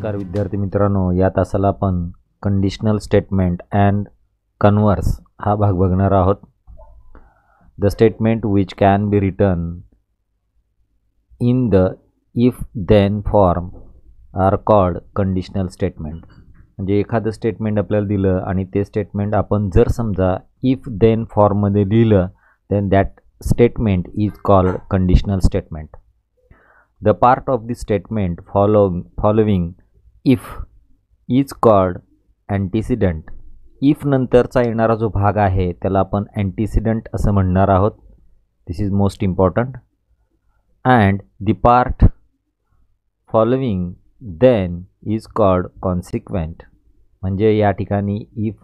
नमस्कार विद्यार्थी मित्रांनो, या तासाला आपण कंडिशनल स्टेटमेंट अँड कन्व्हर्स हा भाग बघणार आहोत. The statement which can be written in the if then form are called conditional statement. म्हणजे एखादं स्टेटमेंट आपल्याला दिलं आणि ते स्टेटमेंट आपण जर समजा इफ देन फॉर्ममध्ये लिहिलं then that statement is called conditional statement. The part of the statement following if is called antecedent. if नंतरचा येणारा जो भाग आहे त्याला आपण antecedent असं म्हणणार आहोत. This is most important. And the part following then is called consequent. म्हणजे या ठिकाणी if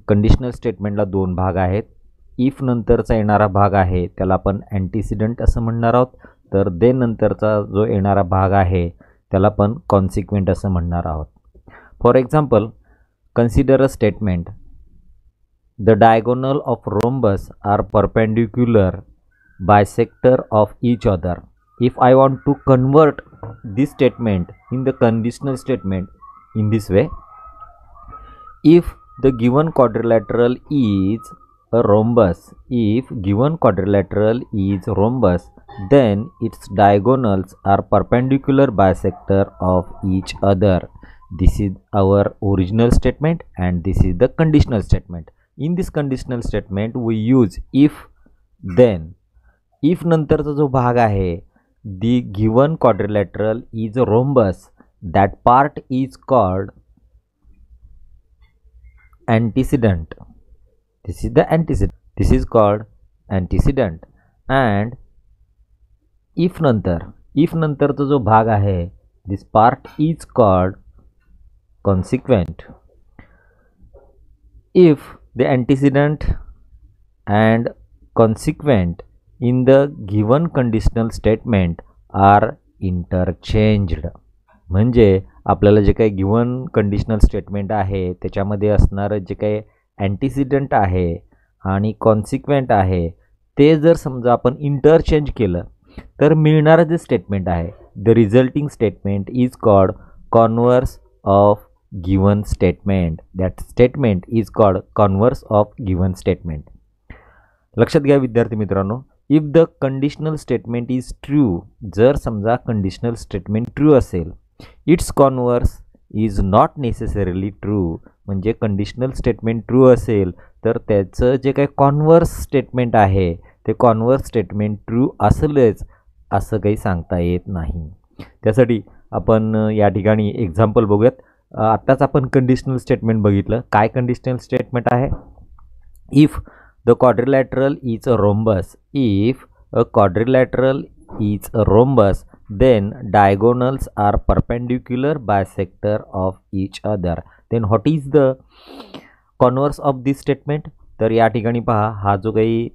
कंडिशनल स्टेटमेंटला दोन भाग आहेत. if नंतरचा येणारा भाग आहे त्याला आपण antecedent असं म्हणणार आहोत, तर देन नंतरचा जो येणारा भाग आहे त्याला पण कॉन्सिक्वेंट असं म्हणणार आहोत. For example, consider a statement the diagonal of rhombus are perpendicular bisector of each other. If I want to convert this statement in the conditional statement in this way, if the given quadrilateral is a rhombus, if given quadrilateral is rhombus, then its diagonals are perpendicular bisector of each other. This is our original statement and this is the conditional statement. In this conditional statement we use if then. if नंतरचा जो भाग आहे, the given quadrilateral is a rhombus, that part is called antecedent. This is the antecedent. This is called antecedent. And if नंतरचा जो भाग आहे, this part is called consequent. If the antecedent and consequent in the given conditional statement are interchanged, म्हणजे आपल्याला जे काही given conditional statement आहे त्याच्यामध्ये असणारं जे काही अँटिसिडंट आहे आणि कॉन्सिक्वेंट आहे ते जर समजा आपण इंटरचेंज केलं तर मिळणारं जे स्टेटमेंट आहे, the resulting statement is called converse of given statement. That statement is called converse of given statement. लक्षात घ्या विद्यार्थी मित्रांनो, if the conditional statement is true, जर समजा कंडिशनल स्टेटमेंट ट्रू असेल, it's converse is not necessarily true. म्हणजे conditional statement true असेल तर त्याचं जे काही कॉन्व्हर्स स्टेटमेंट आहे ते कॉन्व्हर्स स्टेटमेंट ट्रू असेलच असं काही सांगता येत नाही. त्यासाठी आपण या ठिकाणी एक्झाम्पल बघूयात. आत्ताच आपण कंडिशनल स्टेटमेंट बघितलं. काय कंडिशनल स्टेटमेंट आहे? If the quadrilateral is a rhombus, if a quadrilateral is a rhombus, then diagonals are perpendicular bisector of each other. Then what is the converse of this statement? तर या ठिकाणी पहा, हा जो काही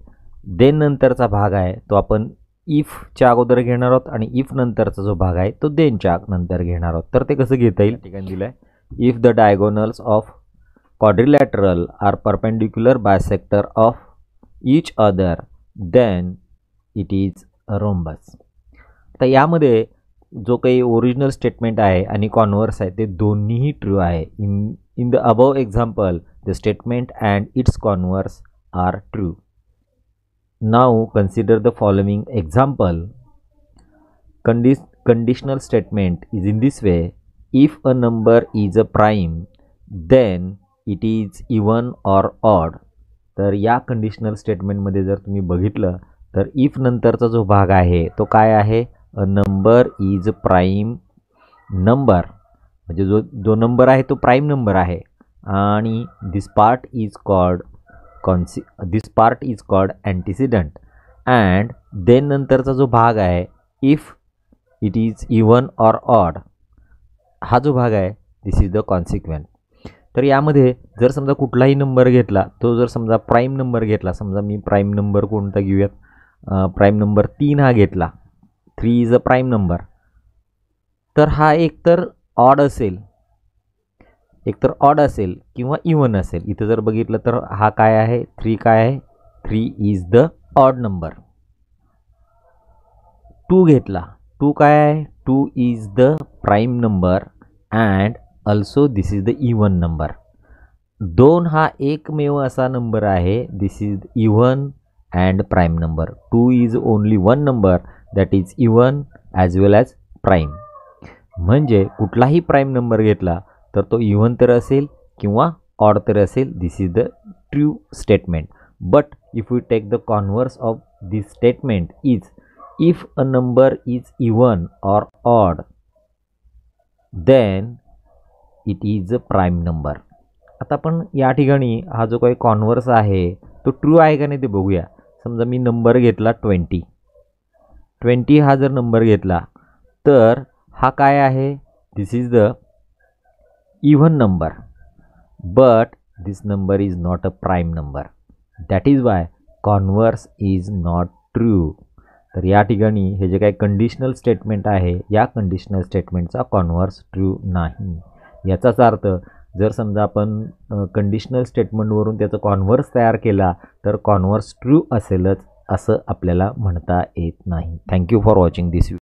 देन नंतरचा भाग आहे तो आपण इफच्या अगोदर घेणार आहोत आणि इफ नंतरचा जो भाग आहे तो देनच्या नंतर घेणार आहोत. तर ते कसं घेता येईल? ठिकाणी दिलं आहे, if the diagonals of quadrilateral are perpendicular bisector of each other, then it is a rhombus. आता यामध्ये जो काही ओरिजिनल स्टेटमेंट आहे आणि कॉन्व्हर्स आहे ते दोन्हीही ट्रू आहे. In the above example the statement and its converse are true. Now consider the following example. Conditional statement is in this way, if a number is a prime then it is even or odd. तर या conditional स्टेटमेंटमध्ये जर तुम्ही बघितलं तर if नंतरचा जो भाग आहे तो काय आहे? A number is prime number, म्हणजे जो नंबर आहे तो प्राईम नंबर आहे. आणि this part is called antecedent. And then नंतरचा जो भाग आहे, if it is even or odd, हा जो भाग आहे दिस इज द कॉन्सिक्वेंट. तर यामध्ये जर समजा कुठलाही नंबर घेतला, तो जर समजा प्राईम नंबर घेतला, समजा मी प्राईम नंबर कोणता घेऊयात, प्राईम नंबर 3 हा घेतला, 3 इज अ प्राईम नंबर, तर हा एकतर ऑड असेल किंवा इवन असेल. इथं जर बघितलं तर हा काय आहे? 3 काय आहे? 3 इज द ऑड नंबर. 2 घेतला, 2 काय आहे? 2 is the prime number and also this is the even number. 2 हा एकमेव असा नंबर आहे. This is even and prime number. 2 is only one number that is even as well as prime. म्हणजे कुठलाही प्राईम नंबर घेतला तर तो इवन तर असेल किंवा ऑड तर असेल. This is the true statement. But if we take the converse of this statement is if a number is even or odd then it is a prime number. आता आपण या ठिकाणी हा जो काही कॉन्व्हर्स आहे तो ट्रू आहे का नाही ते बघूया. समजा मी नंबर घेतला 20 हा जर नंबर घेतला तर हा काय आहे. This is the even number but this number is not a prime number. That is why converse is not true. तर या ठिकाणी हे जे काही कंडिशनल स्टेटमेंट आहे या कंडिशनल स्टेटमेंटचा कॉन्व्हर्स ट्रू नाही. याचाच अर्थ जर समजा आपण कंडिशनल स्टेटमेंटवरून त्याचं कॉन्व्हर्स तयार केला तर कॉन्व्हर्स ट्रू असेलच असं आपल्याला म्हणता येत नाही. Thank you for watching this video.